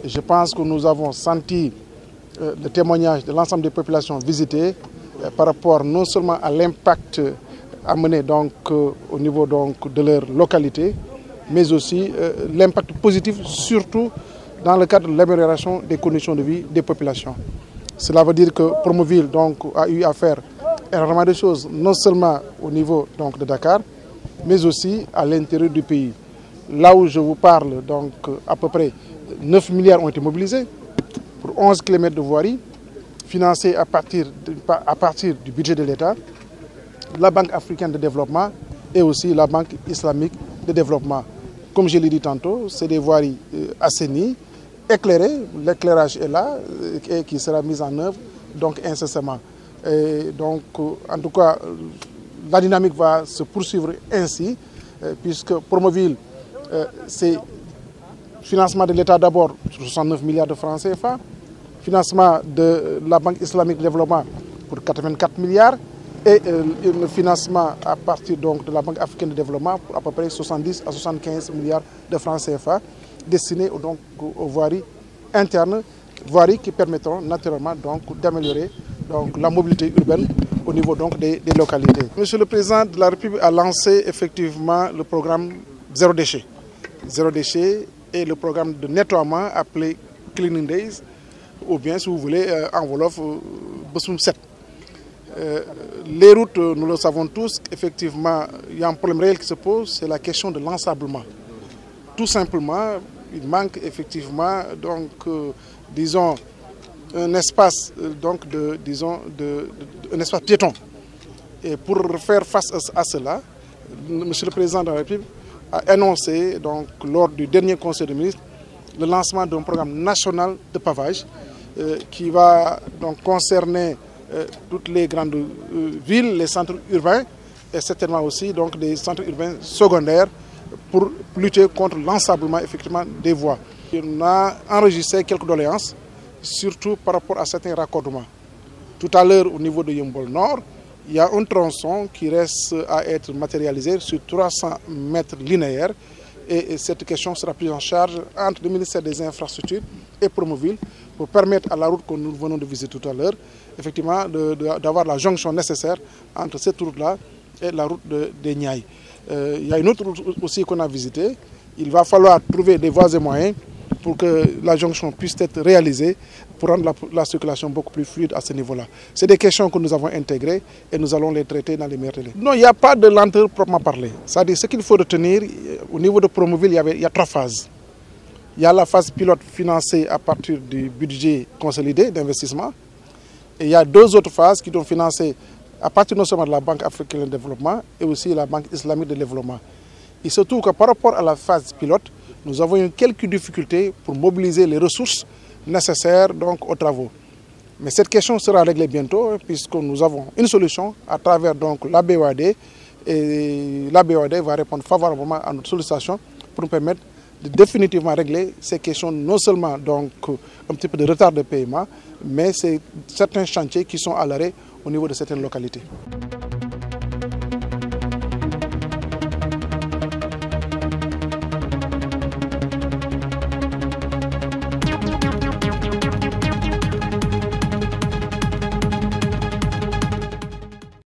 Et je pense que nous avons senti le témoignage de l'ensemble des populations visitées par rapport non seulement à l'impact amené donc, au niveau donc, de leur localité, mais aussi l'impact positif, surtout dans le cadre de l'amélioration des conditions de vie des populations. Cela veut dire que Promoville donc, a eu à faire énormément de choses, non seulement au niveau donc, de Dakar, mais aussi à l'intérieur du pays. Là où je vous parle, donc, à peu près 9 milliards ont été mobilisés pour 11 km de voirie, financés à partir du budget de l'État, la Banque africaine de développement et aussi la Banque islamique de développement. Comme je l'ai dit tantôt, c'est des voiries assainies, éclairées, l'éclairage est là et qui sera mis en œuvre donc incessamment. Et donc, en tout cas, la dynamique va se poursuivre ainsi, puisque Promoville, c'est financement de l'État d'abord, 69 milliards de francs CFA, financement de la Banque islamique de développement pour 84 milliards, et le financement à partir donc, de la Banque africaine de développement pour à peu près 70 à 75 milliards de francs CFA, destinés donc, aux voiries internes, voiries qui permettront naturellement d'améliorer la mobilité urbaine au niveau donc, des localités. Monsieur le Président de la République a lancé effectivement le programme Zéro déchet. Zéro déchet et le programme de nettoiement appelé Cleaning Days, ou bien si vous voulez en Wolof, Bossoum 7. Les routes, nous le savons tous, effectivement, il y a un problème réel qui se pose, c'est la question de l'ensablement. Tout simplement, il manque effectivement, donc, disons, un espace, un espace piéton. Et pour faire face à cela, Monsieur le Président de la République a annoncé, donc, lors du dernier Conseil des ministres, le lancement d'un programme national de pavage qui va donc, concerner toutes les grandes villes, les centres urbains et certainement aussi donc, des centres urbains secondaires pour lutter contre l'ensablement effectivement des voies. On a enregistré quelques doléances, surtout par rapport à certains raccordements. Tout à l'heure, au niveau de Yeumbeul Nord, il y a un tronçon qui reste à être matérialisé sur 300 mètres linéaires et cette question sera prise en charge entre le ministère des Infrastructures et Promoville pour permettre à la route que nous venons de visiter tout à l'heure, effectivement, d'avoir la jonction nécessaire entre cette route-là et la route des Niayes. Il y a une autre route aussi qu'on a visitée. Il va falloir trouver des voies et moyens pour que la jonction puisse être réalisée pour rendre la circulation beaucoup plus fluide à ce niveau-là. C'est des questions que nous avons intégrées et nous allons les traiter dans les meilleurs délais. Non, il n'y a pas de lenteur proprement parler. C'est-à-dire ce qu'il faut retenir, au niveau de Promoville, il y a 3 phases. Il y a la phase pilote financée à partir du budget consolidé d'investissement. Et il y a 2 autres phases qui sont financées à partir non seulement de la Banque africaine de développement et aussi de la Banque islamique de développement. Il se trouve que par rapport à la phase pilote, nous avons eu quelques difficultés pour mobiliser les ressources nécessaires donc, aux travaux. Mais cette question sera réglée bientôt puisque nous avons une solution à travers donc, la BOAD et la BOAD va répondre favorablement à notre sollicitation pour nous permettre de définitivement régler ces questions, non seulement donc, un petit peu de retard de paiement, mais c'est certains chantiers qui sont à l'arrêt au niveau de certaines localités.